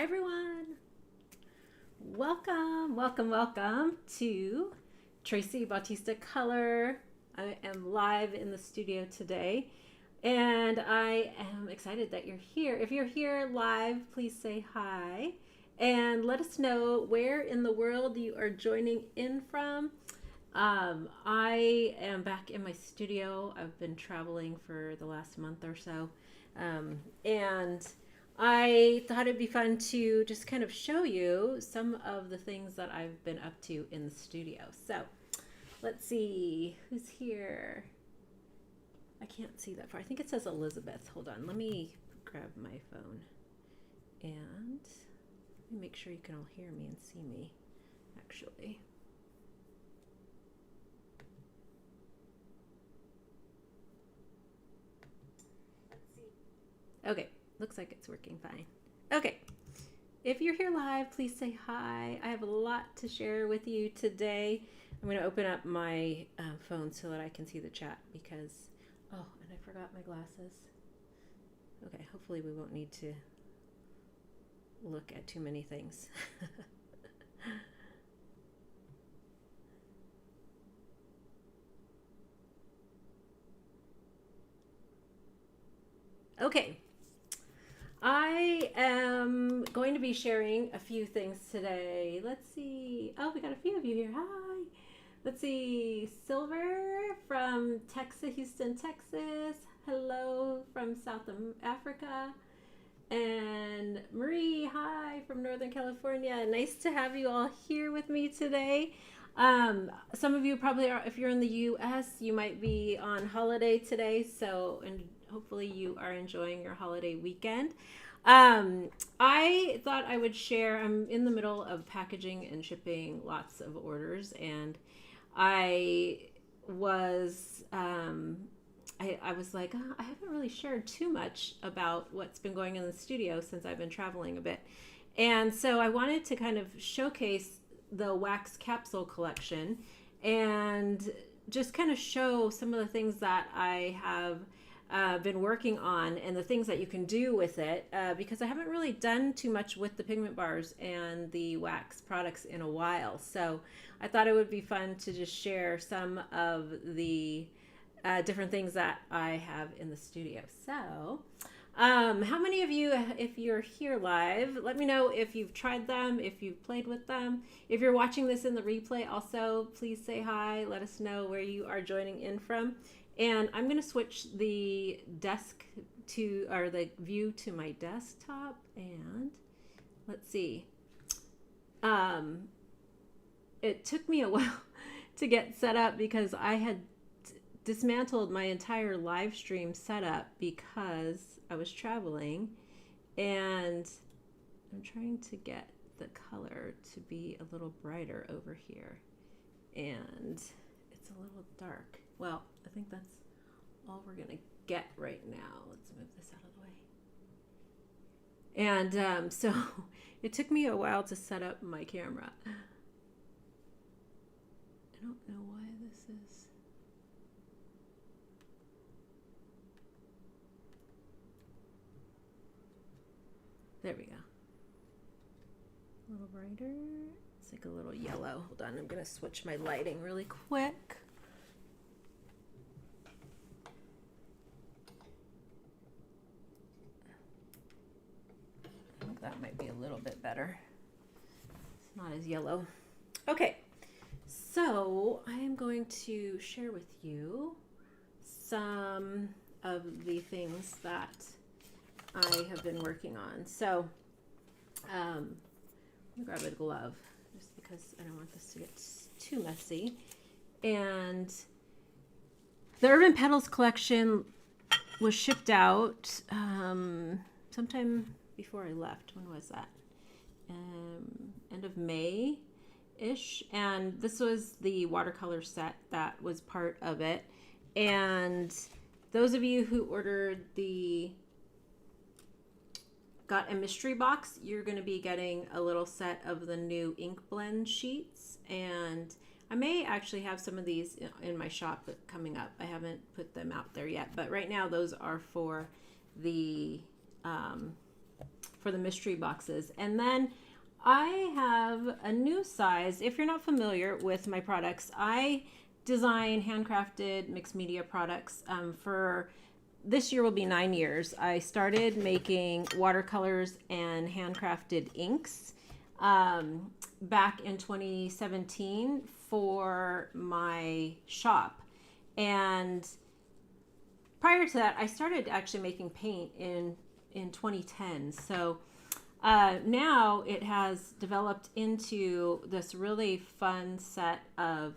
Hi everyone. Welcome to Tracy Bautista Color. I am live in the studio today and I am excited that you're here. If you're here live, please say hi and let us know where in the world you are joining in from. I am back in my studio. I've been traveling for the last month or so. And I thought it'd be fun to just kind of show you some of the things that I've been up to in the studio. So let's see who's here. I can't see that far. I think it says Elizabeth. Hold on. Let me grab my phone and let me make sure you can all hear me and see me actually. Okay, looks like it's working fine. Okay, if you're here live, please say hi. I have a lot to share with you today. I'm going to open up my phone so that I can see the chat because, oh, and I forgot my glasses. Okay, hopefully we won't need to look at too many things. Okay. I am going to be sharing a few things today. Let's see. Oh, we got a few of you here. Hi. Let's see. Silver from Texas, Houston, Texas. Hello from South Africa. And Marie, hi from Northern California. Nice to have you all here with me today. Some of you probably are, if you're in the US, you might be on holiday today. So, and hopefully you are enjoying your holiday weekend. I thought I would share, I'm in the middle of packaging and shipping lots of orders, and I was, I was like, oh, I haven't really shared too much about what's been going on in the studio since I've been traveling a bit. And so I wanted to kind of showcase the wax capsule collection and just kind of show some of the things that I have been working on and the things that you can do with it because I haven't really done too much with the pigment bars and the wax products in a while. So I thought it would be fun to just share some of the different things that I have in the studio. So how many of you, if you're here live, let me know if you've tried them, if you've played with them. If you're watching this in the replay, also please say hi. Let us know where you are joining in from. And I'm going to switch the desk to, or the view to my desktop. And let's see. It took me a while to get set up because I had dismantled my entire live stream setup because I was traveling, and I'm trying to get the color to be a little brighter over here, and it's a little dark. Well, I think that's all we're gonna get right now. Let's move this out of the way. And so it took me a while to set up my camera. I don't know why this is. There we go. A little brighter. It's like a little yellow. Hold on, I'm gonna switch my lighting really quick. I think that might be a little bit better. It's not as yellow. Okay, so I am going to share with you some of the things that I have been working on. So I'm gonna grab a glove just because I don't want this to get too messy. And the Urban Petals collection was shipped out sometime before I left. When was that? End of May-ish. And this was the watercolor set that was part of it. And those of you who ordered got a mystery box, you're going to be getting a little set of the new ink blend sheets, and I may actually have some of these in my shop coming up. I haven't put them out there yet, but right now those are for the for the mystery boxes. And then I have a new size. If you're not familiar with my products, I design handcrafted mixed media products for this year will be 9 years. I started making watercolors and handcrafted inks back in 2017 for my shop. And prior to that, I started actually making paint in 2010. So now it has developed into this really fun set of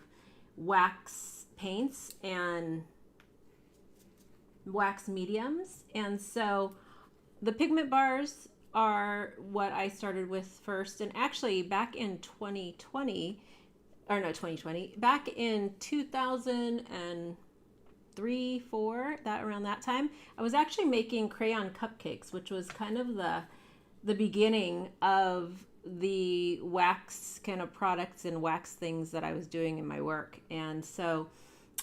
wax paints and wax mediums. And so the pigment bars are what I started with first. And actually back in 2020, or no, 2020, back in 2003, 4, that around that time, I was actually making crayon cupcakes, which was kind of the beginning of the wax kind of products and wax things that I was doing in my work. And so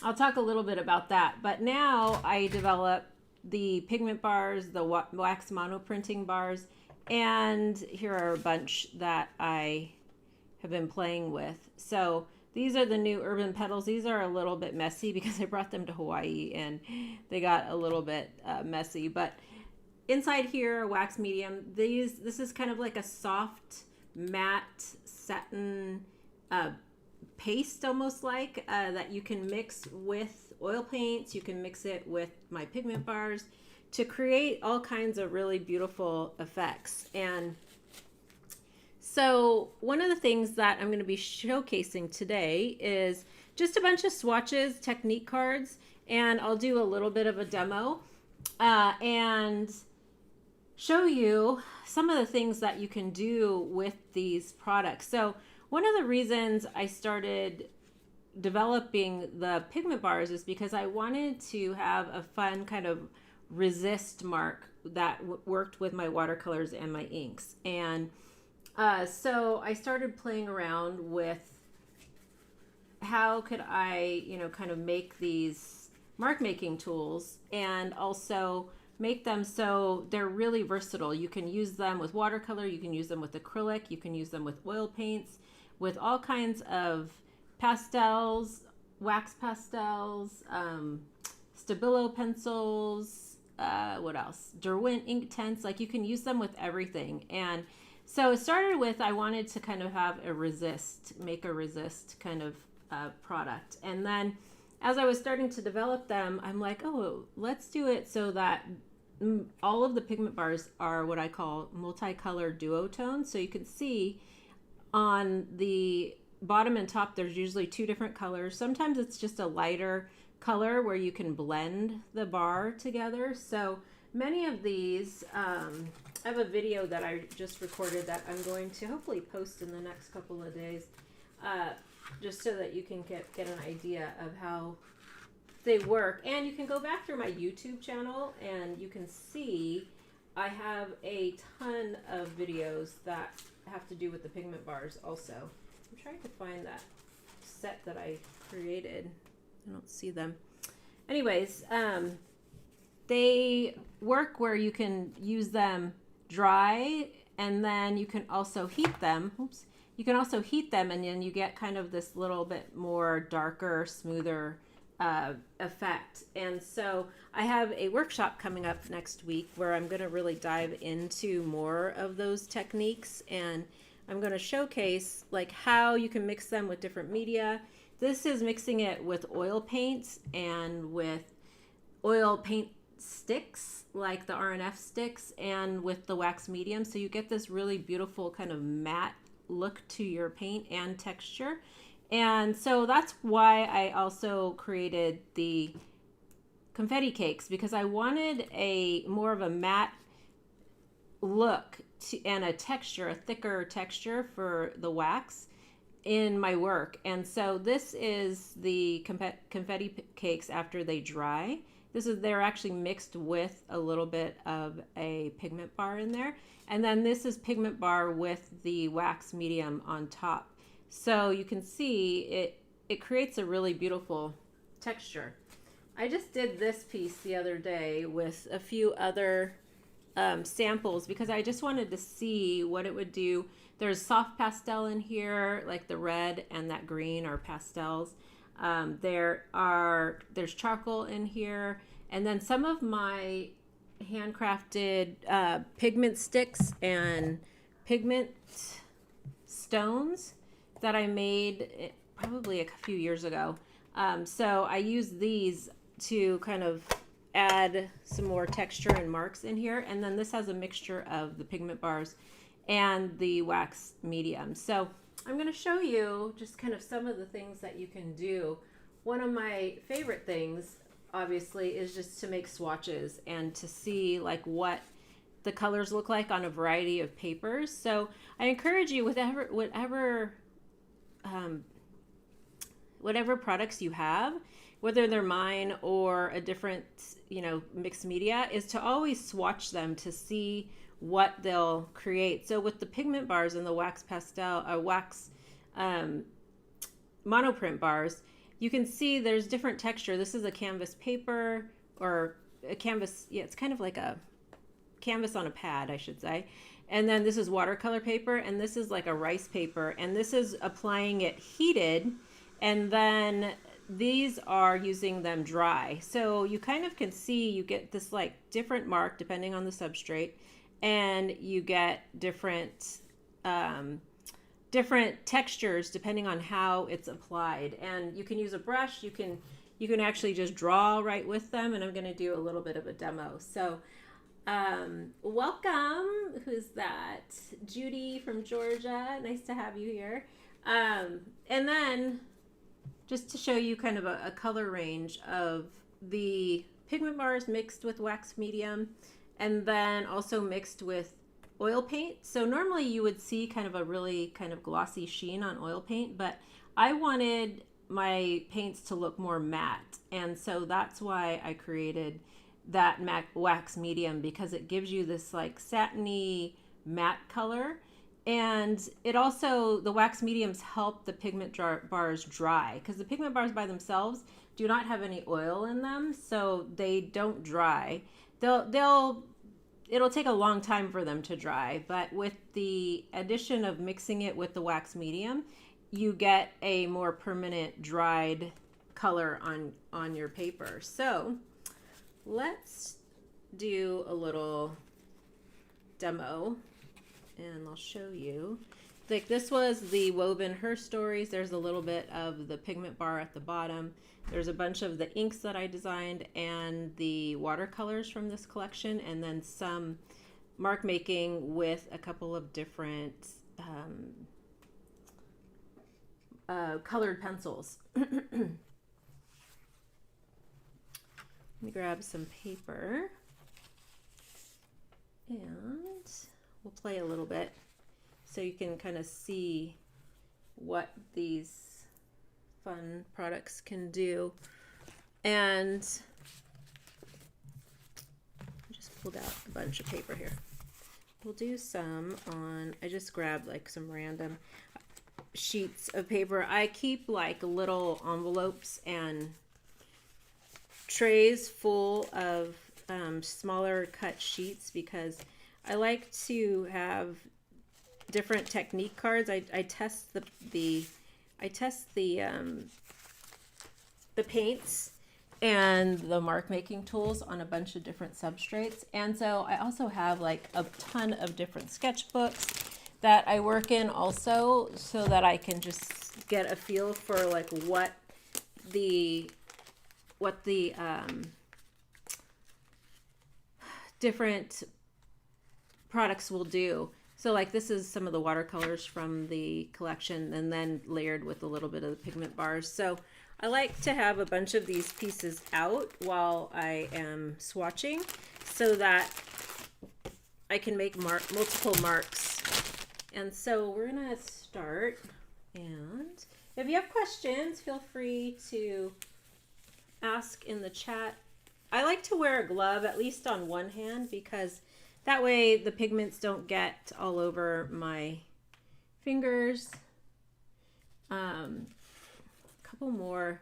I'll talk a little bit about that. But now I develop the pigment bars, the wax monoprinting bars, and here are a bunch that I have been playing with. So these are the new Urban Petals. These are a little bit messy because I brought them to Hawaii and they got a little bit messy. But inside here, wax medium. This is kind of like a soft matte satin paste, almost like that you can mix with oil paints. You can mix it with my pigment bars to create all kinds of really beautiful effects. And so one of the things that I'm going to be showcasing today is just a bunch of swatches, technique cards, and I'll do a little bit of a demo and show you some of the things that you can do with these products. So one of the reasons I started developing the pigment bars is because I wanted to have a fun kind of resist mark that worked with my watercolors and my inks. And so I started playing around with how could I, kind of make these mark making tools and also make them so they're really versatile. You can use them with watercolor, you can use them with acrylic, you can use them with oil paints, with all kinds of pastels, wax pastels, Stabilo pencils, what else? Derwent ink tints, like you can use them with everything. And so it started with, I wanted to kind of have make a resist kind of product. And then as I was starting to develop them, I'm like, oh, let's do it so that all of the pigment bars are what I call multicolored duotones. So you can see on the bottom and top, there's usually 2 different colors. Sometimes it's just a lighter color where you can blend the bar together. So many of these, I have a video that I just recorded that I'm going to hopefully post in the next couple of days, just so that you can get an idea of how they work. And you can go back through my YouTube channel and you can see I have a ton of videos that have to do with the pigment bars also. I'm trying to find that set that I created. I don't see them. Anyways, they work where you can use them dry and then you can also heat them. Oops. You can also heat them and then you get kind of this little bit more darker, smoother effect. And so I have a workshop coming up next week where I'm going to really dive into more of those techniques, and I'm going to showcase like how you can mix them with different media. This is mixing it with oil paints and with oil paint sticks like the RNF sticks and with the wax medium. So you get this really beautiful kind of matte look to your paint and texture. And so that's why I also created the confetti cakes, because I wanted a more of a matte look and a texture, a thicker texture for the wax in my work. And so this is the confetti cakes after they dry. They're actually mixed with a little bit of a pigment bar in there. And then this is pigment bar with the wax medium on top. So you can see it creates a really beautiful texture. I just did this piece the other day with a few other samples because I just wanted to see what it would do. There's soft pastel in here, like the red and that green are pastels. There's charcoal in here, and then some of my handcrafted pigment sticks and pigment stones that I made probably a few years ago. So I use these to kind of add some more texture and marks in here. And then this has a mixture of the pigment bars and the wax medium. So I'm going to show you just kind of some of the things that you can do. One of my favorite things, obviously, is just to make swatches and to see like what the colors look like on a variety of papers. So I encourage you, whatever products you have, whether they're mine or a different, mixed media, is to always swatch them to see what they'll create. So with the pigment bars and the wax monoprint bars, you can see there's different texture. This is a canvas paper, or a canvas, it's kind of like a canvas on a pad, I should say. And then this is watercolor paper, and this is like a rice paper, and this is applying it heated, and then these are using them dry. So you kind of can see, you get this like different mark depending on the substrate, and you get different textures depending on how it's applied. And you can use a brush, you can actually just draw right with them, and I'm going to do a little bit of a demo. So welcome. Who's that? Judy from Georgia. Nice to have you here. And then just to show you kind of a color range of the pigment bars mixed with wax medium, and then also mixed with oil paint. So normally you would see kind of a really kind of glossy sheen on oil paint, but I wanted my paints to look more matte. And so that's why I created that matte wax medium, because it gives you this like satiny matte color. And it also, the wax mediums help the pigment bars dry, because the pigment bars by themselves do not have any oil in them, so they don't dry. It'll take a long time for them to dry, but with the addition of mixing it with the wax medium, you get a more permanent dried color on your paper. So let's do a little demo, and I'll show you. Like, this was the woven Her Stories. There's a little bit of the pigment bar at the bottom. There's a bunch of the inks that I designed and the watercolors from this collection, and then some mark making with a couple of different colored pencils. Let me grab some paper, and we'll play a little bit so you can kind of see what these fun products can do. And I just pulled out a bunch of paper here. We'll do some on, I just grabbed like some random sheets of paper. I keep like little envelopes and trays full of smaller cut sheets, because I like to have different technique cards. I test the paints and the mark making tools on a bunch of different substrates. And so I also have like a ton of different sketchbooks that I work in also, so that I can just get a feel for like what the different products will do. So like, this is some of the watercolors from the collection, and then layered with a little bit of the pigment bars. So I like to have a bunch of these pieces out while I am swatching, so that I can make multiple marks. And so we're gonna start, and if you have questions, feel free to ask in the chat. I like to wear a glove, at least on one hand, because that way the pigments don't get all over my fingers. Couple more.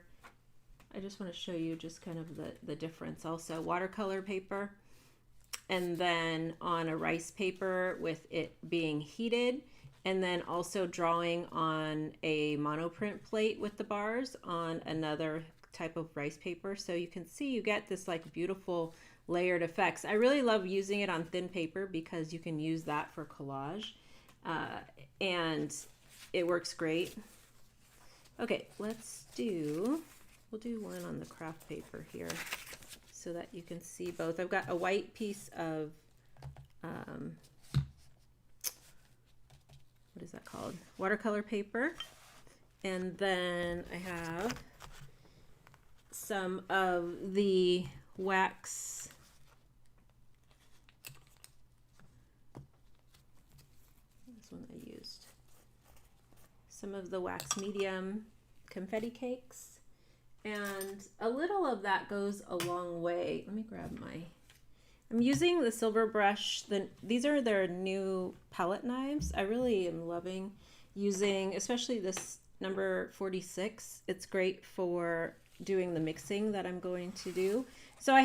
I just want to show you just kind of the difference also. Watercolor paper. and then on a rice paper with it being heated, and then also drawing on a monoprint plate with the bars on another type of rice paper. So you can see you get this like beautiful layered effects. I really love using it on thin paper because you can use that for collage, and it works great. Okay, we'll do one on the craft paper here so that you can see both. I've got a white piece of, what is that called? Watercolor paper. And then I have some of the wax, this one I used, some of the wax medium confetti cakes, and a little of that goes a long way. Let me grab I'm using the silver brush. These are their new palette knives. I really am loving using, especially this number 46. It's great for doing the mixing that I'm going to do. So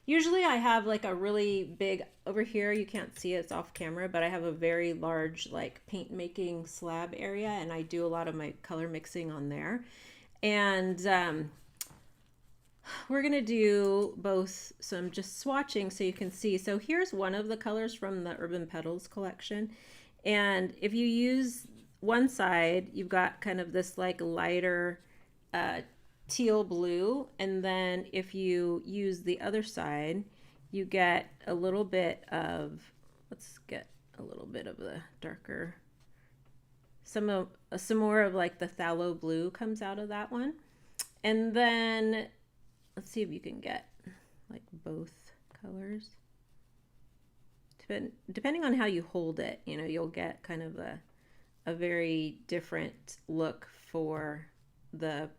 usually I have like a really big, over here you can't see it, it's off camera, but I have a very large like paint making slab area, and I do a lot of my color mixing on there. And we're gonna do both some just swatching so you can see. So here's one of the colors from the Urban Petals collection. And if you use one side, you've got kind of this like lighter teal blue, and then if you use the other side, you get a little bit of, let's get a little bit of the darker, some more of like the phthalo blue comes out of that one. And then let's see if you can get like both colors. Depending on how you hold it, you know, you'll get kind of a very different look for the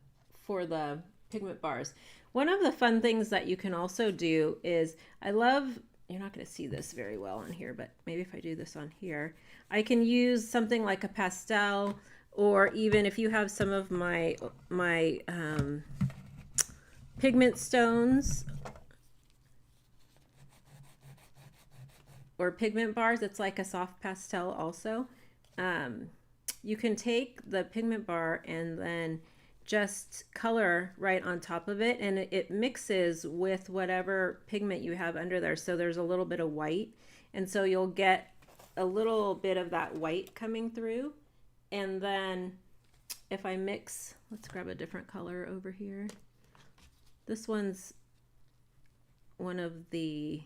pigment bars. One of the fun things that you can also do is, you're not going to see this very well on here, but maybe if I do this on here, I can use something like a pastel, or even if you have some of my pigment stones or pigment bars, it's like a soft pastel also. You can take the pigment bar and then just color right on top of it, and it mixes with whatever pigment you have under there. So there's a little bit of white, and so you'll get a little bit of that white coming through. And then if I mix, let's grab a different color over here. This one's one of the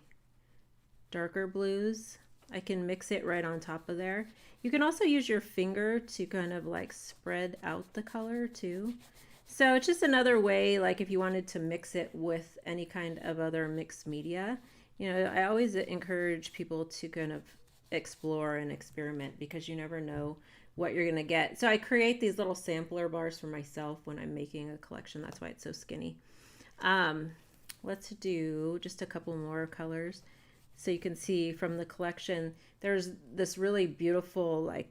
darker blues. I can mix it right on top of there. You can also use your finger to kind of like spread out the color too. So it's just another way, like if you wanted to mix it with any kind of other mixed media. You know, I always encourage people to kind of explore and experiment, because you never know what you're gonna get. So I create these little sampler bars for myself when I'm making a collection. That's why it's so skinny. Let's do just a couple more colors. So you can see from the collection, there's this really beautiful like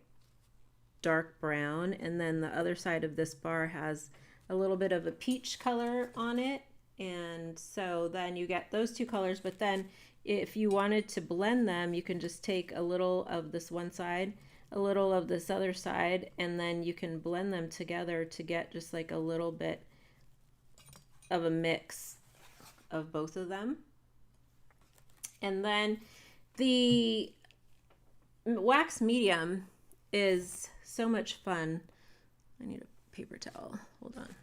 dark brown, and then the other side of this bar has a little bit of a peach color on it. And so then you get those two colors, but then if you wanted to blend them, you can just take a little of this one side, a little of this other side, and then you can blend them together to get just like a little bit of a mix of both of them. And then the wax medium is so much fun. I need a paper towel, hold on.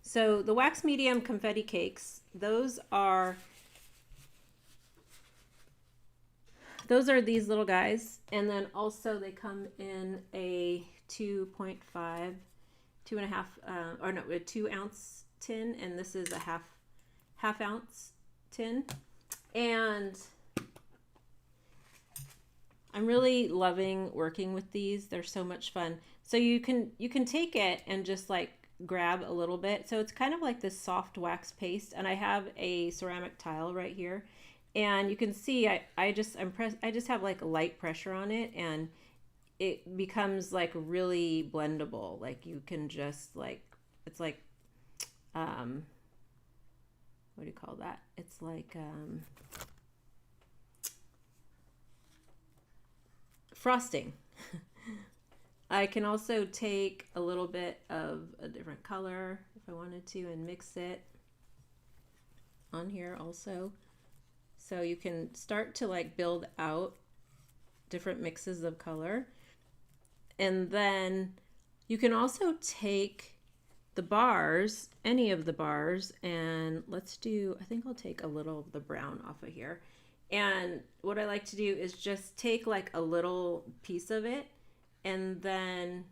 So the wax medium confetti cakes, those are these little guys. And then also they come in a 2.5, 2.5, or no, a 2 ounce tin, and this is a half ounce tin. And I'm really loving working with these. They're so much fun. So you can take it and just like grab a little bit. So it's kind of like this soft wax paste, and I have a ceramic tile right here, and you can see I just have like a light pressure on it, and it becomes like really blendable. Like you can just like, it's like what do you call that? It's like frosting. I can also take a little bit of a different color if I wanted to and mix it on here also. So you can start to like build out different mixes of color. And then you can also take the bars, any of the bars, and let's do, I think I'll take a little of the brown off of here. And what I like to do is just take like a little piece of it and then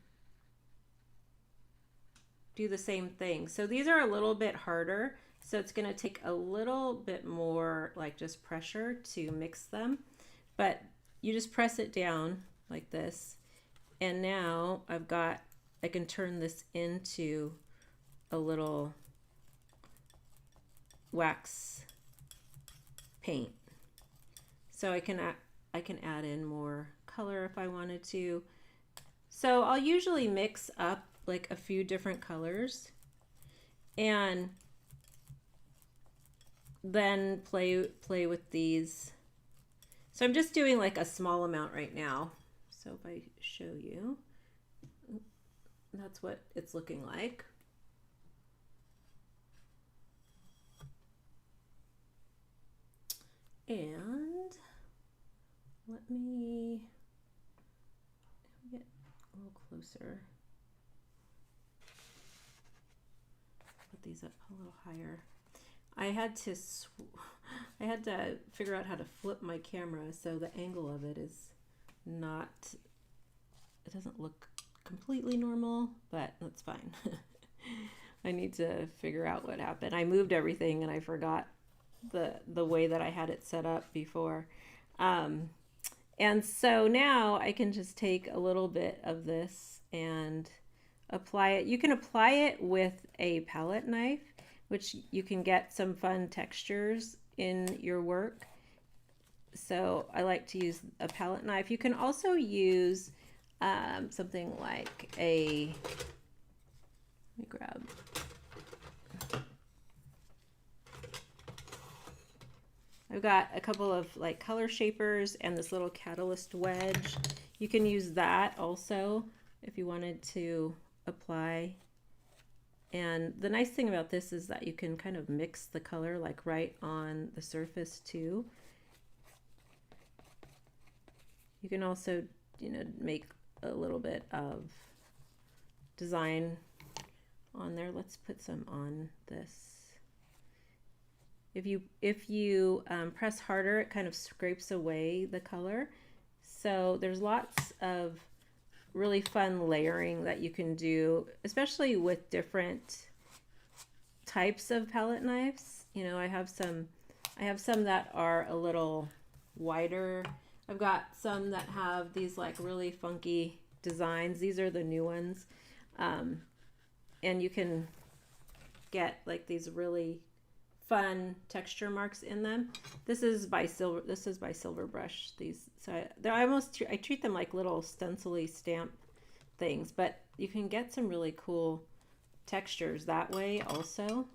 do the same thing. So these are a little bit harder, so it's going to take a little bit more like just pressure to mix them, but you just press it down like this, and now I can turn this into a little wax paint. So I can add in more color if I wanted to. So I'll usually mix up like a few different colors and then play with these. So I'm just doing like a small amount right now. So if I show you, that's what it's looking like. And let me get a little closer. Put these up a little higher. I had to figure out how to flip my camera so the angle of it is not, it doesn't look completely normal, but that's fine. I need to figure out what happened. I moved everything and I forgot the way that I had it set up before. And so now I can just take a little bit of this and apply it. You can apply it with a palette knife, which you can get some fun textures in your work. So I like to use a palette knife. You can also use something like a, let me grab, I've got a couple of like color shapers and this little catalyst wedge. You can use that also if you wanted to apply. And the nice thing about this is that you can kind of mix the color like right on the surface too. You can also, you know, make a little bit of design on there. Let's put some on this. If you press harder, it kind of scrapes away the color. So there's lots of really fun layering that you can do, especially with different types of palette knives. You know, I have some that are a little wider. I've got some that have these like really funky designs. These are the new ones. And you can get like these really fun texture marks in them. This is by Silver Brush. These, so I treat them like little stencil-y stamp things, but you can get some really cool textures that way also.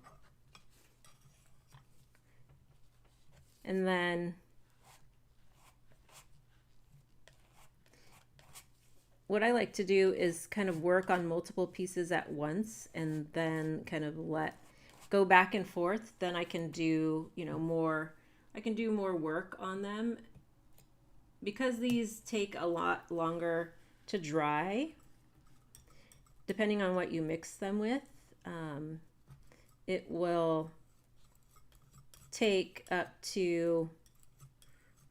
And then what I like to do is kind of work on multiple pieces at once and then kind of go back and forth. Then I can do, you know, I can do more work on them. Because these take a lot longer to dry, depending on what you mix them with, it will take up to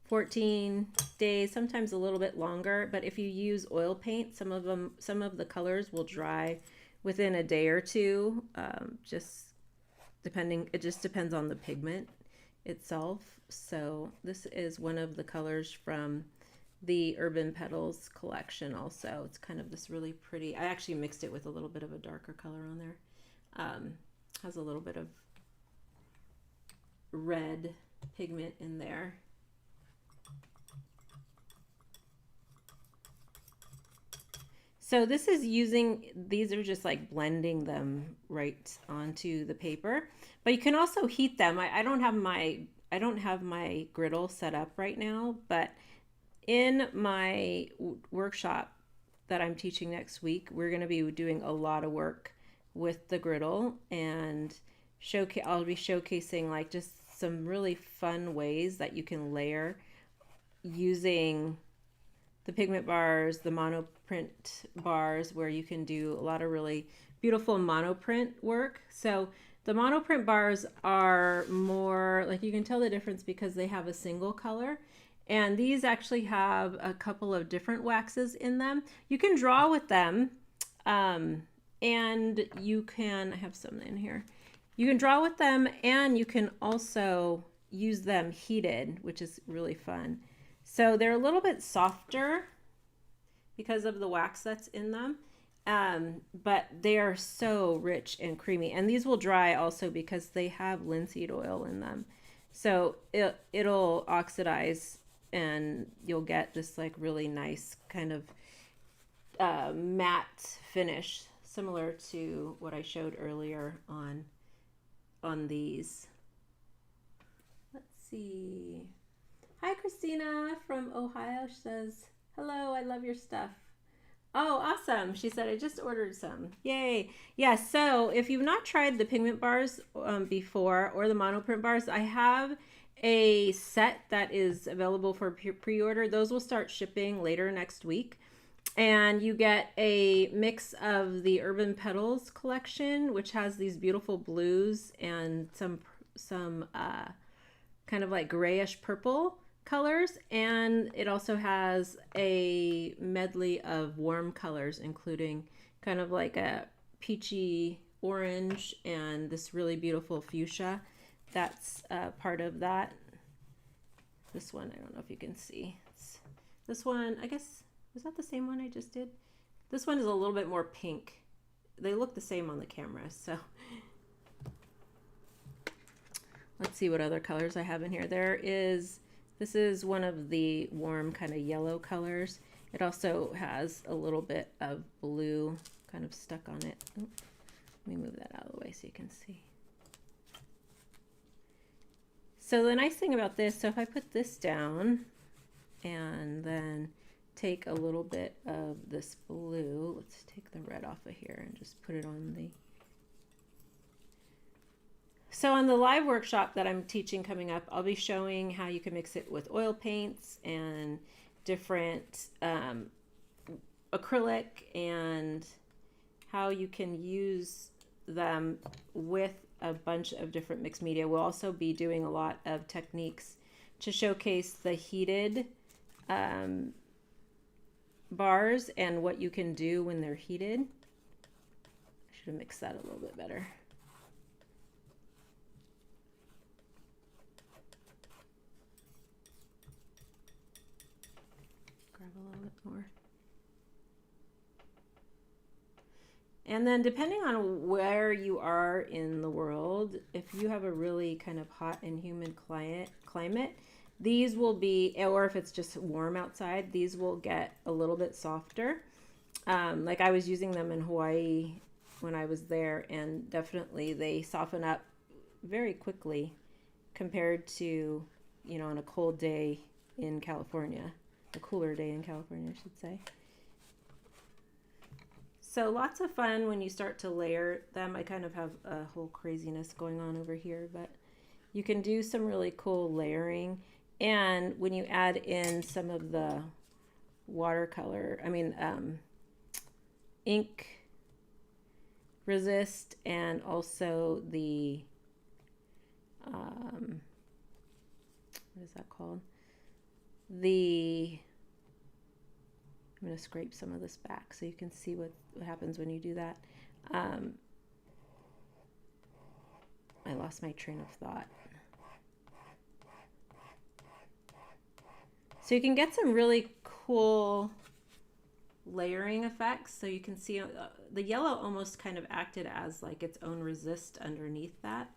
14 days, sometimes a little bit longer. But if you use oil paint, some of the colors will dry within a day or two, it just depends on the pigment itself. So this is one of the colors from the Urban Petals collection also. It's kind of this really pretty, I actually mixed it with a little bit of a darker color on there. Has a little bit of red pigment in there. So this is these are just like blending them right onto the paper, but you can also heat them. I don't have my griddle set up right now, but in my workshop that I'm teaching next week, we're going to be doing a lot of work with the griddle, and I'll be showcasing like just some really fun ways that you can layer using the pigment bars, the monoprint bars, where you can do a lot of really beautiful monoprint work. So the monoprint bars are more like, you can tell the difference because they have a single color. And these actually have a couple of different waxes in them. You can draw with them, and you can, I have some in here. You can draw with them, and you can also use them heated, which is really fun. So they're a little bit softer because of the wax that's in them, but they are so rich and creamy. And these will dry also because they have linseed oil in them. So it'll oxidize, and you'll get this like really nice kind of matte finish, similar to what I showed earlier on these. Let's see. Hi, Christina from Ohio. She says, hello, I love your stuff. Oh, awesome. She said, I just ordered some. Yay. Yeah, so if you've not tried the pigment bars before, or the monoprint bars, I have a set that is available for pre-order. Those will start shipping later next week. And you get a mix of the Urban Petals collection, which has these beautiful blues and some kind of like grayish purple colors, and it also has a medley of warm colors, including kind of like a peachy orange and this really beautiful fuchsia. That's part of that. This one, I don't know if you can see. This one, I guess, was that the same one I just did? This one is a little bit more pink. They look the same on the camera, so let's see what other colors I have in here. This is one of the warm kind of yellow colors. It also has a little bit of blue kind of stuck on it. Let me move that out of the way so you can see. So the nice thing about this, so if I put this down and then take a little bit of this blue, let's take the red off of here and just put it on the... So on the live workshop that I'm teaching coming up, I'll be showing how you can mix it with oil paints and different acrylic, and how you can use them with a bunch of different mixed media. We'll also be doing a lot of techniques to showcase the heated bars and what you can do when they're heated. I should have mixed that a little bit better. Grab a little bit more. And then depending on where you are in the world, if you have a really kind of hot and humid climate, these will be, or if it's just warm outside, these will get a little bit softer. Like I was using them in Hawaii when I was there, and definitely they soften up very quickly compared to, you know, on a cold day in California, a cooler day in California, I should say. So lots of fun when you start to layer them. I kind of have a whole craziness going on over here, but you can do some really cool layering. And when you add in some of the watercolor, ink resist, and also the, what is that called? I'm going to scrape some of this back so you can see what happens when you do that. I lost my train of thought. So you can get some really cool layering effects. So you can see the yellow almost kind of acted as like its own resist underneath that.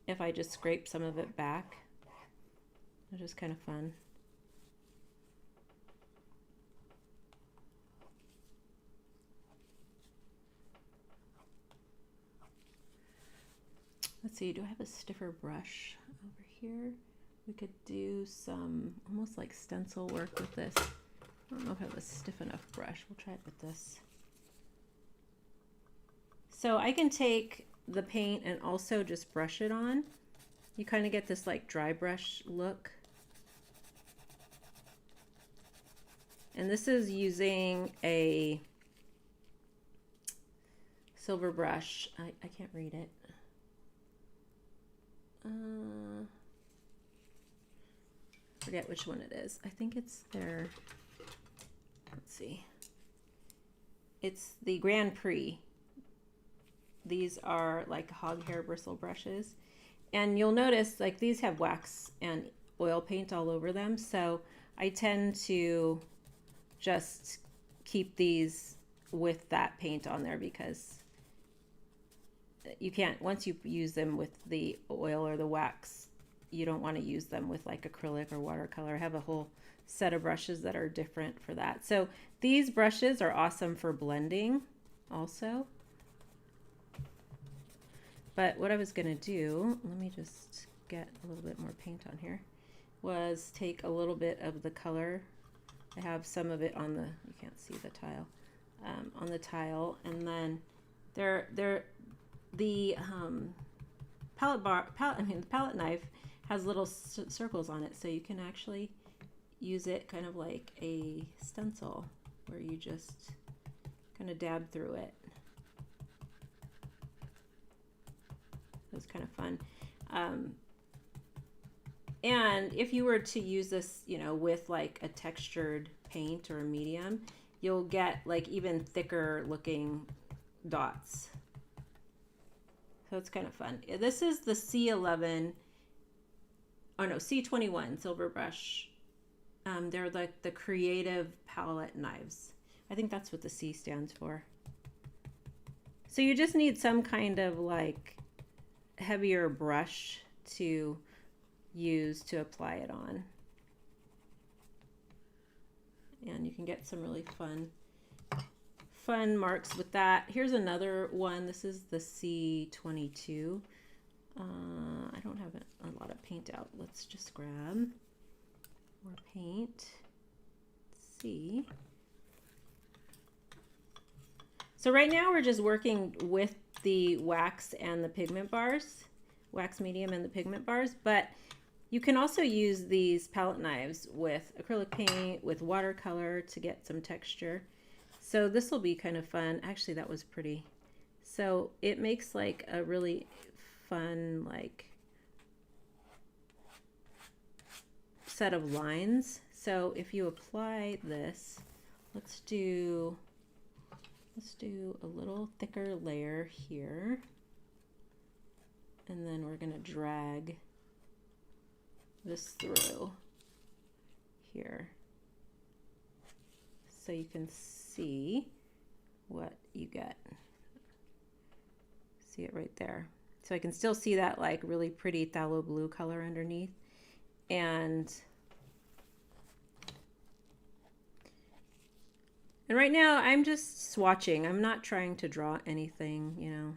If I just scrape some of it back, which is kind of fun. Let's see, do I have a stiffer brush over here? We could do some almost like stencil work with this. I don't know if I have a stiff enough brush. We'll try it with this. So I can take the paint and also just brush it on. You kind of get this like dry brush look. And this is using a silver brush. I can't read it. Forget which one it is. I think it's their, let's see. It's the Grand Prix. These are like hog hair bristle brushes. And you'll notice like these have wax and oil paint all over them. So I tend to just keep these with that paint on there because you can't, once you use them with the oil or the wax, you don't want to use them with like acrylic or watercolor. I have a whole set of brushes that are different for that. So these brushes are awesome for blending also. But what I was going to do, let me just get a little bit more paint on here, was take a little bit of the color. I have some of it on the, you can't see the tile, on the tile, and then the palette knife has little circles on it, so you can actually use it kind of like a stencil where you just kind of dab through it. It's kind of fun. And if you were to use this, you know, with like a textured paint or a medium, you'll get like even thicker looking dots. So it's kind of fun. This is the C11, oh no, C21 silver brush. They're like the creative palette knives. I think that's what the C stands for. So you just need some kind of like heavier brush to use to apply it on. And you can get some really fun marks with that. Here's another one. This is the C22. I don't have a lot of paint out. Let's just grab more paint. Let's see. So right now we're just working with the wax and the pigment bars, wax medium and the pigment bars, but you can also use these palette knives with acrylic paint, with watercolor to get some texture. So this will be kind of fun. Actually, that was pretty. So it makes like a really fun like set of lines. So if you apply this, let's do a little thicker layer here, and then we're going to drag this through here so you can see what you get. See it right there. So I can still see that like really pretty phthalo blue color underneath. And right now I'm just swatching. I'm not trying to draw anything, you know,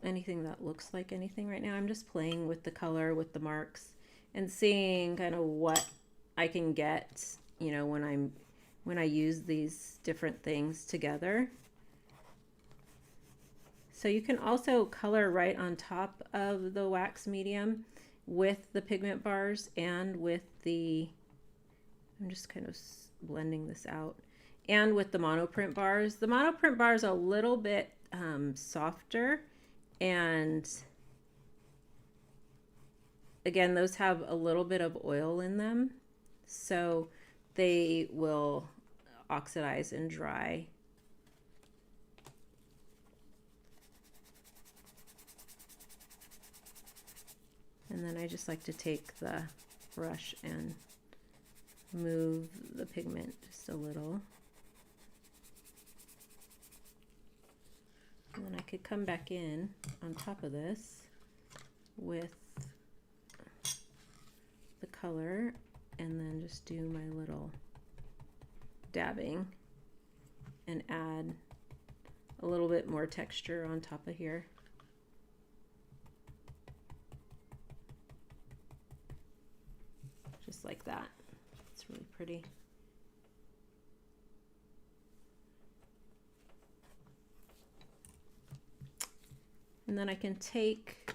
anything that looks like anything right now. I'm just playing with the color, with the marks, and seeing kind of what I can get, you know, when I use these different things together. So you can also color right on top of the wax medium with the pigment bars and with the, I'm just kind of blending this out, and with the monoprint bars. The monoprint bars are a little bit softer, and again, those have a little bit of oil in them, so they will oxidize and dry. And then I just like to take the brush and move the pigment just a little. And then I could come back in on top of this with the color and then just do my little dabbing and add a little bit more texture on top of here. like that. It's really pretty. And then I can take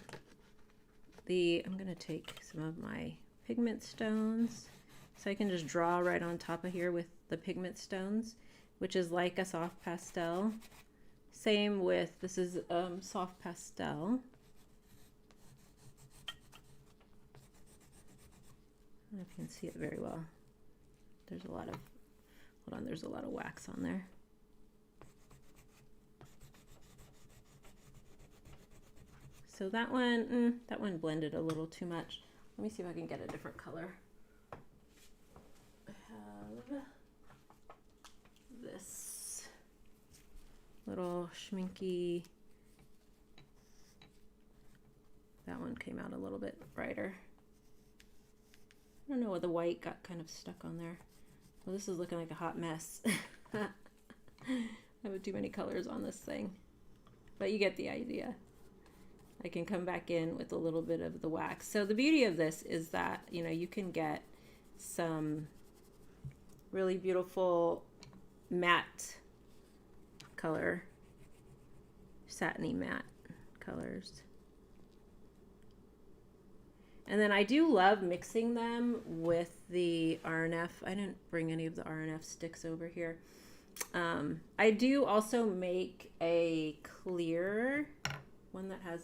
I'm going to take some of my pigment stones. So I can just draw right on top of here with the pigment stones, which is like a soft pastel. Same with, this is soft pastel. I don't know if you can see it very well. There's a lot of, hold on, there's a lot of wax on there. So that one blended a little too much. Let me see if I can get a different color. I have this little schminky. That one came out a little bit brighter. I don't know where the white got kind of stuck on there. Well, this is looking like a hot mess. I have too many colors on this thing, but you get the idea. I can come back in with a little bit of the wax. So the beauty of this is that, you know, you can get some really beautiful matte color, satiny matte colors. And then I do love mixing them with the RNF. I didn't bring any of the RNF sticks over here. I do also make a clear one that has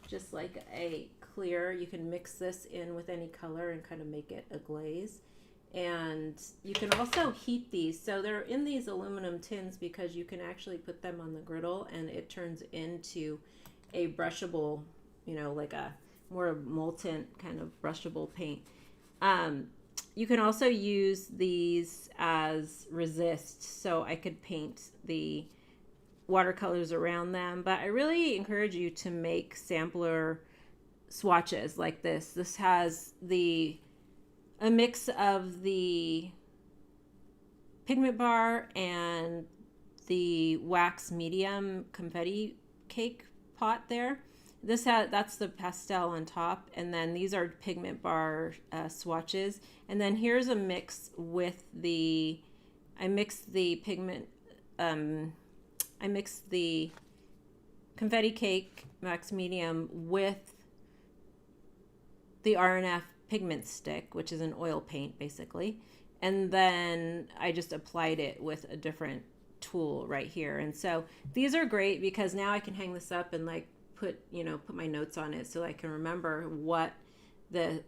just like a clear. You can mix this in with any color and kind of make it a glaze. And you can also heat these. So they're in these aluminum tins because you can actually put them on the griddle and it turns into a brushable, you know, like a more molten kind of brushable paint. You can also use these as resist, so I could paint the watercolors around them, but I really encourage you to make sampler swatches like this. This has a mix of the pigment bar and the wax medium confetti cake pot there. That's the pastel on top, and then these are pigment bar swatches. And then here's a mix with I mixed the confetti cake wax medium with the RNF pigment stick, which is an oil paint basically. And then I just applied it with a different tool right here. And so these are great because now I can hang this up and like put my notes on it so I can remember what the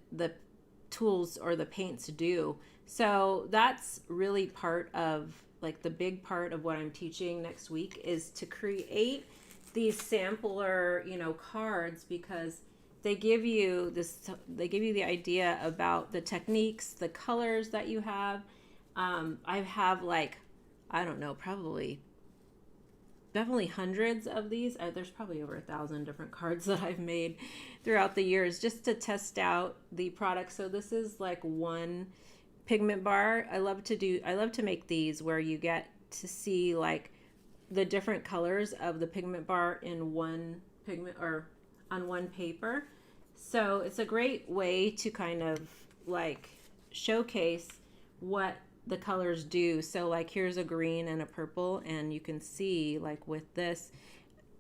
tools or the paints do. So that's really part of like the big part of what I'm teaching next week is to create these sampler, cards, because they give you the idea about the techniques, the colors that you have. I have I don't know, definitely hundreds of these. There's probably over 1,000 different cards that I've made throughout the years just to test out the product. So this is like one pigment bar. I love to make these where you get to see like the different colors of the pigment bar in one pigment or on one paper. So it's a great way to kind of like showcase what the colors do. So like here's a green and a purple, and you can see like with this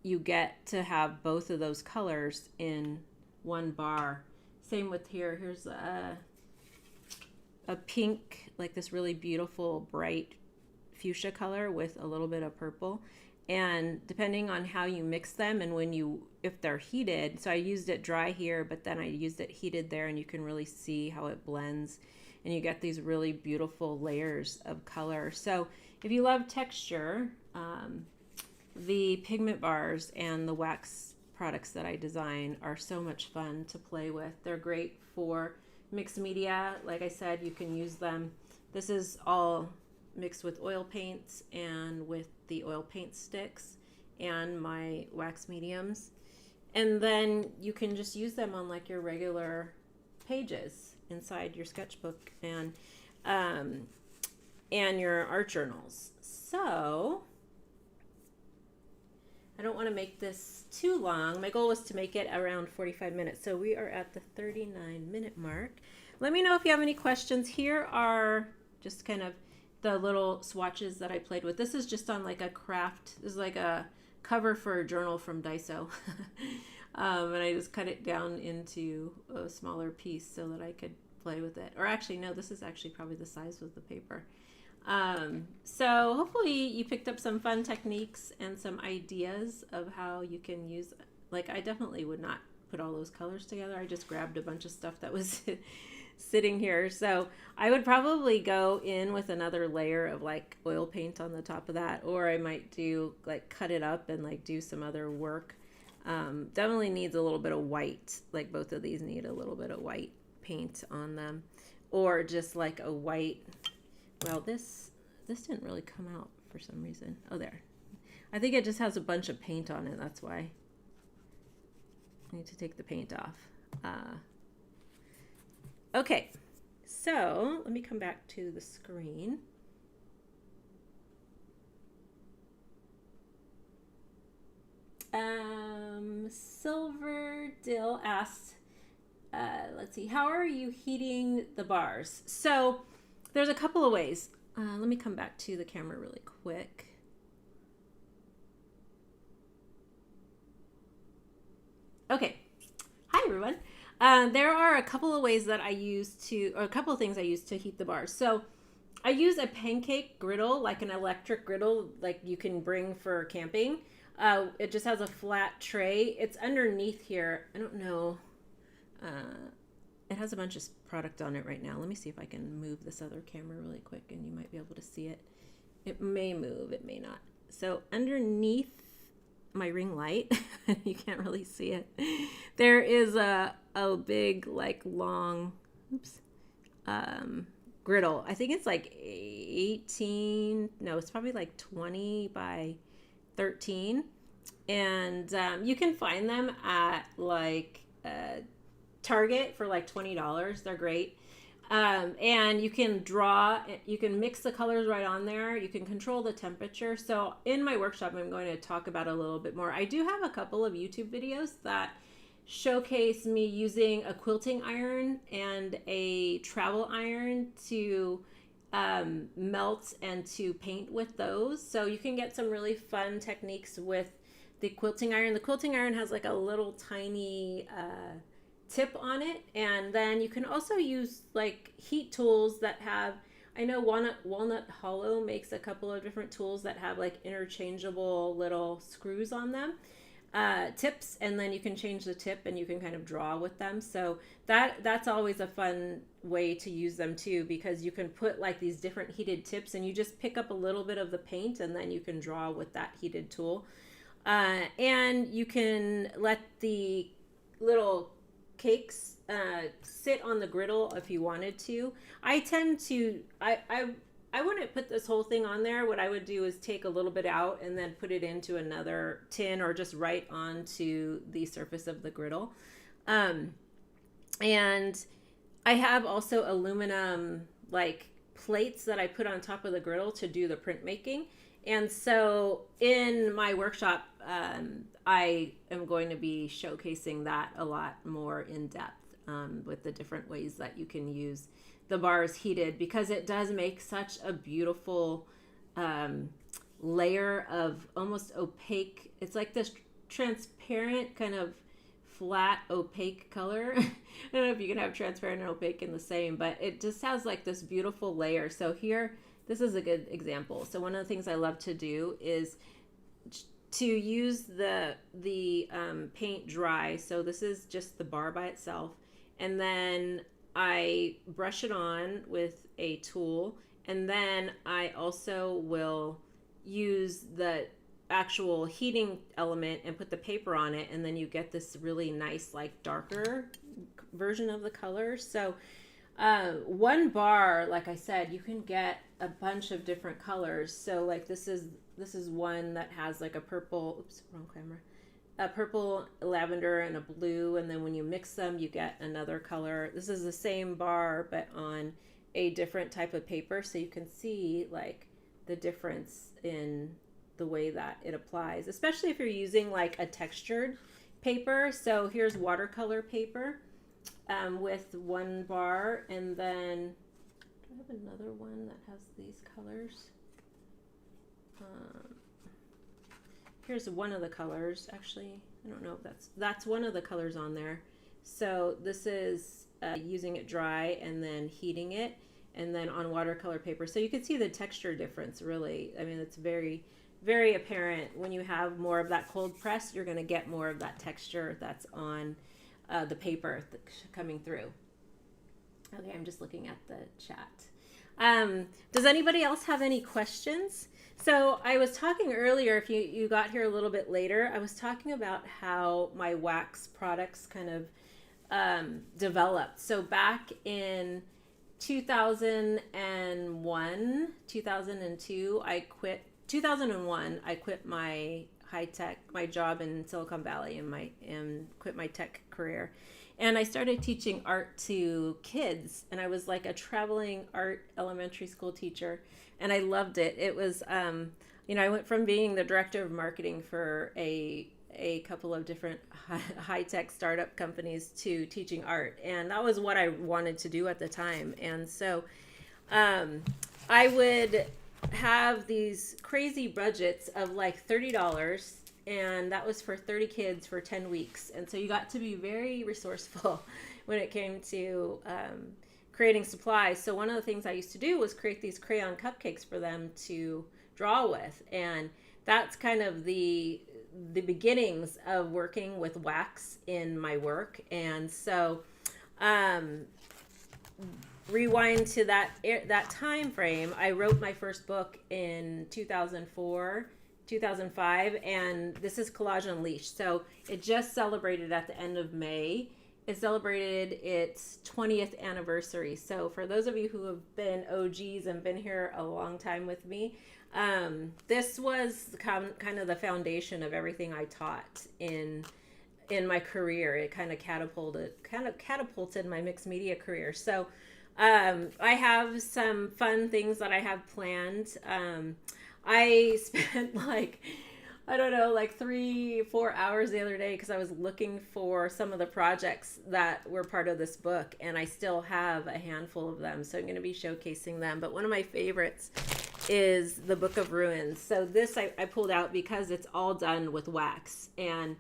you get to have both of those colors in one bar. Same with here's a pink, like this really beautiful bright fuchsia color with a little bit of purple. And depending on how you mix them and if they're heated, so I used it dry here, but then I used it heated there, and you can really see how it blends. And you get these really beautiful layers of color. So if you love texture, the pigment bars and the wax products that I design are so much fun to play with. They're great for mixed media. Like I said, you can use them. This is all mixed with oil paints and with the oil paint sticks and my wax mediums. And then you can just use them on like your regular pages inside your sketchbook and your art journals. So I don't want to make this too long. My goal was to make it around 45 minutes. So we are at the 39-minute mark. let me know if you have any questions. Here are just kind of the little swatches that I played with. This is just on like a craft. This is like a cover for a journal from Daiso. And I just cut it down into a smaller piece so that I could play with it. Or actually, no, this is actually probably the size of the paper. So hopefully you picked up some fun techniques and some ideas of how you can use, like I definitely would not put all those colors together. I just grabbed a bunch of stuff that was sitting here. So I would probably go in with another layer of like oil paint on the top of that, or I might do like cut it up and like do some other work. Definitely needs a little bit of white, like both of these need a little bit of white paint on them, or just like a white, well, this didn't really come out for some reason. Oh, there. I think it just has a bunch of paint on it. That's why I need to take the paint off. Okay, so let me come back to the screen. Silver Dill asked, let's see, how are you heating the bars? So there's a couple of ways. Let me come back to the camera really quick. Okay. Hi, everyone. There are a couple of ways that I use to, or a couple of things I use to heat the bars. So I use a pancake griddle, like an electric griddle, like you can bring for camping. It just has a flat tray. It's underneath here. I don't know. It has a bunch of product on it right now. Let me see if I can move this other camera really quick and you might be able to see it. It may move, it may not. So underneath my ring light, you can't really see it, there is a big like long, griddle. I think it's like 18, no, it's probably like 20 by 13. And you can find them at like Target for like $20. They're great. And you can you can mix the colors right on there. You can control the temperature. So in my workshop, I'm going to talk about it a little bit more. I do have a couple of YouTube videos that showcase me using a quilting iron and a travel iron to melt and to paint with those. So you can get some really fun techniques with the quilting iron. The quilting iron has like a little tiny tip on it, and then you can also use like heat tools that have, I know Walnut Hollow makes a couple of different tools that have like interchangeable little screws on them, tips, and then you can change the tip and you can kind of draw with them. So that's always a fun way to use them too, because you can put like these different heated tips and you just pick up a little bit of the paint and then you can draw with that heated tool. And you can let the little cakes sit on the griddle if you wanted to. I tend to, I wouldn't put this whole thing on there. What I would do is take a little bit out and then put it into another tin or just right onto the surface of the griddle. And I have also aluminum like plates that I put on top of the griddle to do the printmaking. And so in my workshop, I am going to be showcasing that a lot more in depth with the different ways that you can use the bars heated, because it does make such a beautiful layer of almost opaque. It's like this transparent kind of flat opaque color. I don't know if you can have transparent and opaque in the same, but it just has like this beautiful layer. So here, this is a good example. So one of the things I love to do is to use the paint dry. So this is just the bar by itself. And then I brush it on with a tool. And then I also will use the actual heating element and put the paper on it. And then you get this really nice, like darker version of the color. So one bar, like I said, you can get a bunch of different colors. So like this is one that has like a purple, oops, wrong camera, a purple, lavender, and a blue, and then when you mix them you get another color. This is the same bar but on a different type of paper, so you can see like the difference in the way that it applies, especially if you're using like a textured paper. So here's watercolor paper. with one bar, and then do I have another one that has these colors? Here's one of the colors. Actually, I don't know if that's one of the colors on there. So this is using it dry and then heating it, and then on watercolor paper. So you can see the texture difference, really. I mean, it's very, very apparent. When you have more of that cold press, you're going to get more of that texture that's on the paper coming through. Okay, I'm just looking at the chat. Does anybody else have any questions? So I was talking earlier, if you got here a little bit later, I was talking about how my wax products kind of developed. So back in 2001, 2002, 2001, I quit my my job in Silicon Valley and quit my tech career. And I started teaching art to kids, and I was like a traveling art elementary school teacher, and I loved it. It was, I went from being the director of marketing for a couple of different high-tech startup companies to teaching art, and that was what I wanted to do at the time. And so I would have these crazy budgets of like $30, and that was for 30 kids for 10 weeks. And so you got to be very resourceful when it came to creating supplies. So one of the things I used to do was create these crayon cupcakes for them to draw with. And that's kind of the beginnings of working with wax in my work. And so rewind to that time frame, I wrote my first book in 2004, 2005, and this is Collage Unleashed. So it just celebrated at the end of May. It celebrated its 20th anniversary. So for those of you who have been OGs and been here a long time with me, this was kind of the foundation of everything I taught in my career. It kind of catapulted my mixed media career. So I have some fun things that I have planned. I spent like 3-4 hours the other day because I was looking for some of the projects that were part of this book, and I still have a handful of them. So I'm going to be showcasing them. But one of my favorites is the Book of Ruins. So this I pulled out because it's all done with wax. And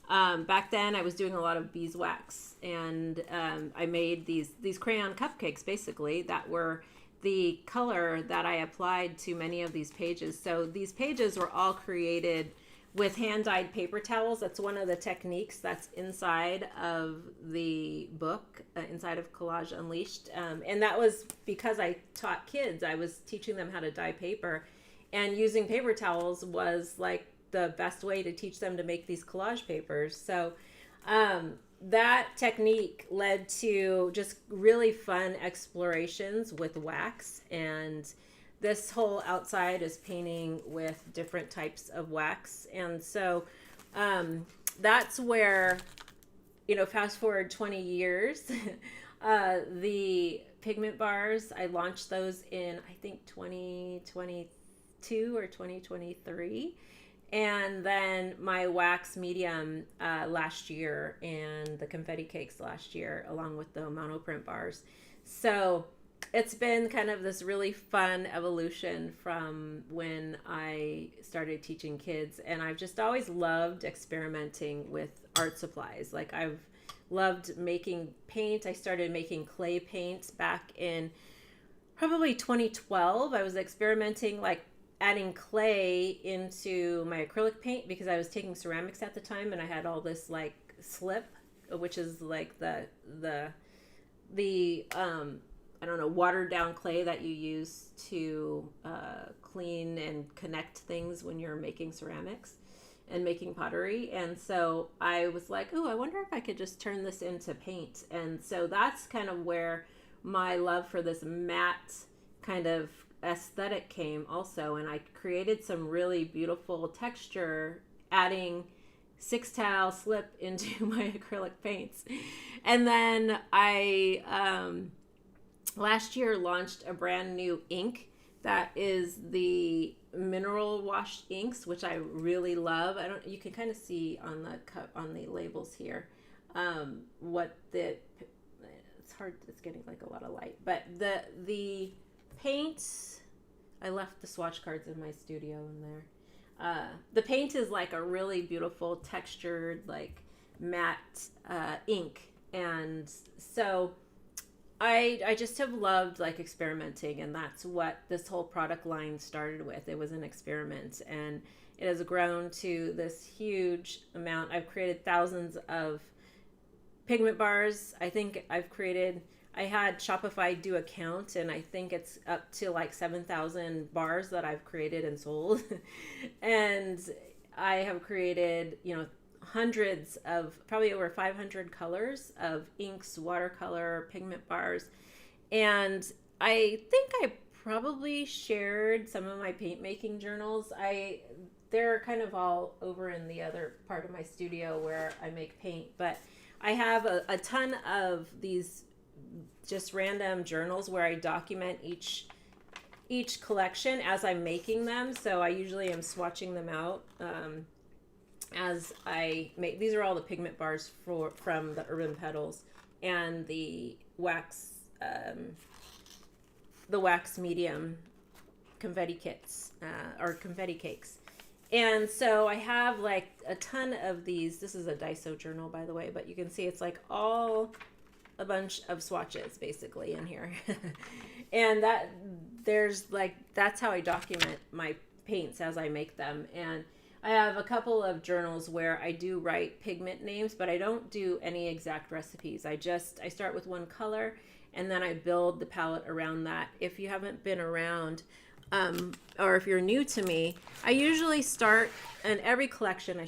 back then I was doing a lot of beeswax, and I made these crayon cupcakes basically that were the color that I applied to many of these pages. So these pages were all created with hand-dyed paper towels. That's one of the techniques that's inside of the book, inside of Collage Unleashed. And that was because I taught kids. I was teaching them how to dye paper, and using paper towels was like the best way to teach them to make these collage papers. So that technique led to just really fun explorations with wax, and this whole outside is painting with different types of wax. And so that's where, fast forward 20 years, the pigment bars, I launched those in, I think, 2022 or 2023. And then my wax medium last year, and the confetti cakes last year, along with the Monoprint bars. So it's been kind of this really fun evolution from when I started teaching kids. And I've just always loved experimenting with art supplies. Like, I've loved making paint. I started making clay paints back in probably 2012. I was experimenting, like, adding clay into my acrylic paint because I was taking ceramics at the time, and I had all this like slip, which is like the I don't know, watered down clay that you use to clean and connect things when you're making ceramics and making pottery. And so I was like, oh, I wonder if I could just turn this into paint. And so that's kind of where my love for this matte kind of aesthetic came also. And I created some really beautiful texture, adding 6-tile slip into my acrylic paints. And then I last year launched a brand new ink that is the mineral wash inks, which I really love. You can kind of see on the labels here. what the, it's hard, it's getting like a lot of light, but the paint, I left the swatch cards in my studio in there. The paint is like a really beautiful textured, like matte ink. And so I just have loved like experimenting, and that's what this whole product line started with. It was an experiment, and it has grown to this huge amount. I've created thousands of pigment bars. I think I had Shopify do a count, and I think it's up to like 7,000 bars that I've created and sold. And I have created, hundreds of, probably over 500 colors of inks, watercolor, pigment bars. And I think I probably shared some of my paint making journals. They're kind of all over in the other part of my studio where I make paint, but I have a ton of these just random journals where I document each collection as I'm making them. So I usually am swatching them out as I make. These are all the pigment bars from the Urban Petals and the wax medium confetti kits or confetti cakes. And so I have like a ton of these. This is a Daiso journal, by the way, but you can see it's like all a bunch of swatches basically in here. And that's how I document my paints as I make them. And I have a couple of journals where I do write pigment names, but I don't do any exact recipes. I start with one color, and then I build the palette around that. If you haven't been around, or if you're new to me, I usually start, and every collection,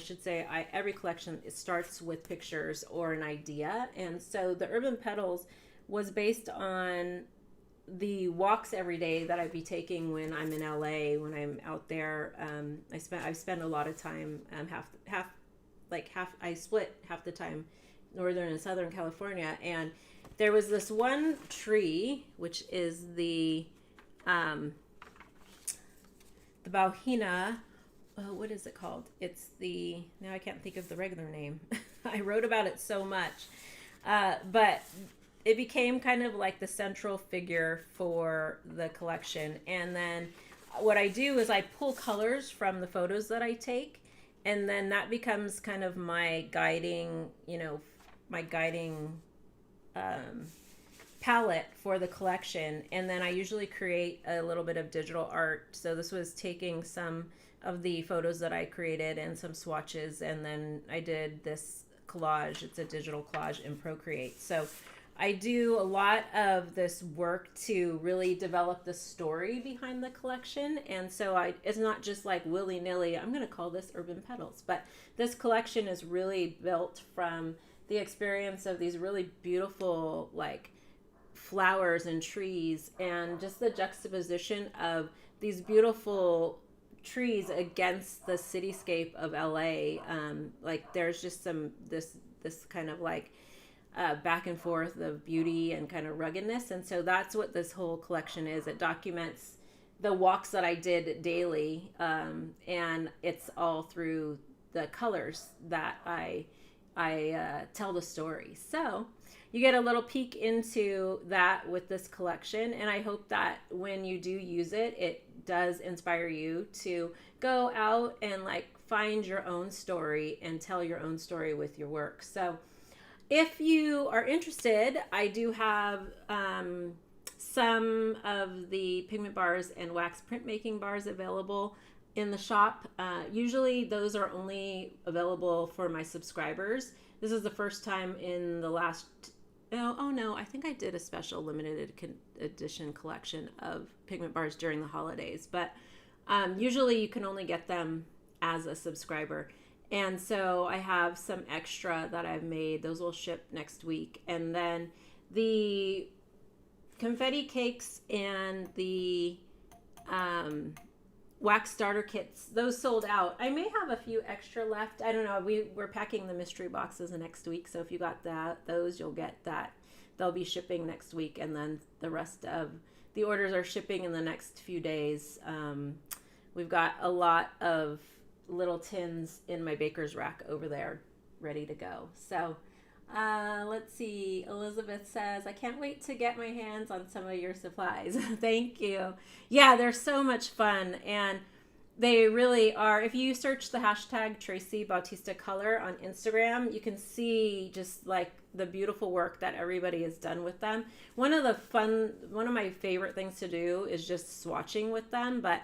every collection starts with pictures or an idea. And so the Urban Petals was based on the walks every day that I'd be taking when I'm in LA, when I'm out there. I spend a lot of time, I split half the time Northern and Southern California. And there was this one tree, which is the Bauhina, what is it called? Now I can't think of the regular name. I wrote about it so much. But it became kind of like the central figure for the collection. And then what I do is I pull colors from the photos that I take, and then that becomes kind of my guiding palette for the collection. And then I usually create a little bit of digital art. So this was taking some of the photos that I created and some swatches, and then I did this collage. It's a digital collage in Procreate. So I do a lot of this work to really develop the story behind the collection. And so it's not just like willy-nilly, I'm going to call this Urban Petals, but this collection is really built from the experience of these really beautiful like flowers and trees, and just the juxtaposition of these beautiful trees against the cityscape of LA. Like there's just this kind of like back and forth of beauty and kind of ruggedness. And so that's what this whole collection is. It documents the walks that I did daily, and it's all through the colors that I tell the story. So you get a little peek into that with this collection, and I hope that when you do use it, it does inspire you to go out and like find your own story and tell your own story with your work. So if you are interested, I do have some of the pigment bars and wax printmaking bars available in the shop. Usually those are only available for my subscribers. This is the first time in the last, I think I did a special limited edition collection of pigment bars during the holidays, but usually you can only get them as a subscriber. And so I have some extra that I've made. Those will ship next week. And then the confetti cakes and the wax starter kits, those sold out. I may have a few extra left. I don't know. We're packing the mystery boxes next week. So if you got those, you'll get that. They'll be shipping next week. And then the rest of the orders are shipping in the next few days. We've got a lot of little tins in my baker's rack over there ready to go. So Let's see. Elizabeth says, I can't wait to get my hands on some of your supplies. Thank you. Yeah, they're so much fun. And they really are. If you search the hashtag Tracy Bautista Color on Instagram, you can see just like the beautiful work that everybody has done with them. One of my favorite things to do is just swatching with them. But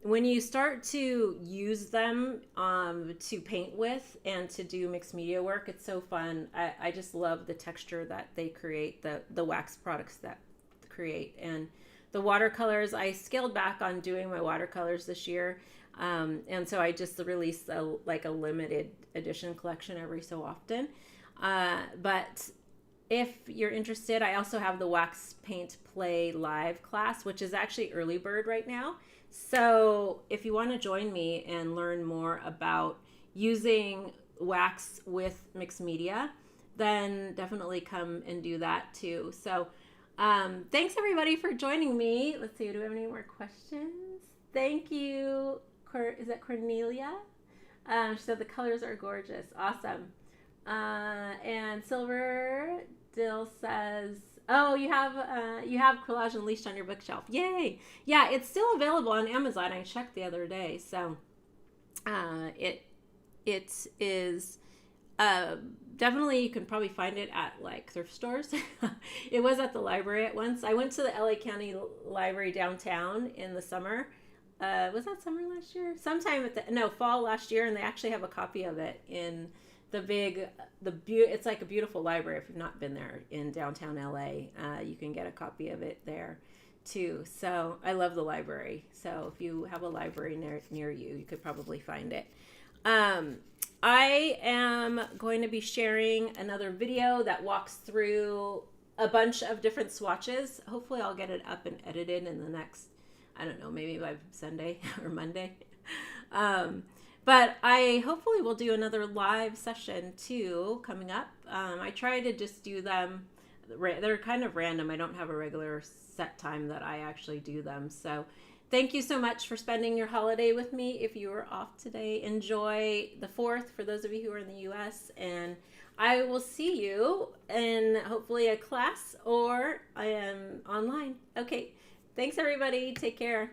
when you start to use them to paint with and to do mixed media work, it's so fun. I just love the texture that they create, the wax products that create. And the watercolors, I scaled back on doing my watercolors this year. And so I just released a limited edition collection every so often. But if you're interested, I also have the Wax Paint Play live class, which is actually early bird right now. So if you want to join me and learn more about using wax with mixed media, then definitely come and do that too. So thanks everybody for joining me. Let's see, do we have any more questions? Thank you. Is that Cornelia? She said the colors are gorgeous. Awesome. And Silver Dill says, oh, you have Collage Unleashed on your bookshelf. Yay. Yeah, it's still available on Amazon. I checked the other day. So it is definitely, you can probably find it at like thrift stores. It was at the library at once. I went to the LA County Library downtown in the summer. Was that summer last year? Sometime fall last year, and they actually have a copy of it in it's like a beautiful library. If you've not been there in downtown LA, you can get a copy of it there too. So I love the library. So if you have a library near you, you could probably find it. I am going to be sharing another video that walks through a bunch of different swatches. Hopefully I'll get it up and edited in the next, I don't know, maybe by Sunday or Monday. But I hopefully will do another live session too coming up. I try to just do them. They're kind of random. I don't have a regular set time that I actually do them. So thank you so much for spending your holiday with me. If you were off today, enjoy the 4th for those of you who are in the US. And I will see you in hopefully a class or I am online. Okay. Thanks everybody. Take care.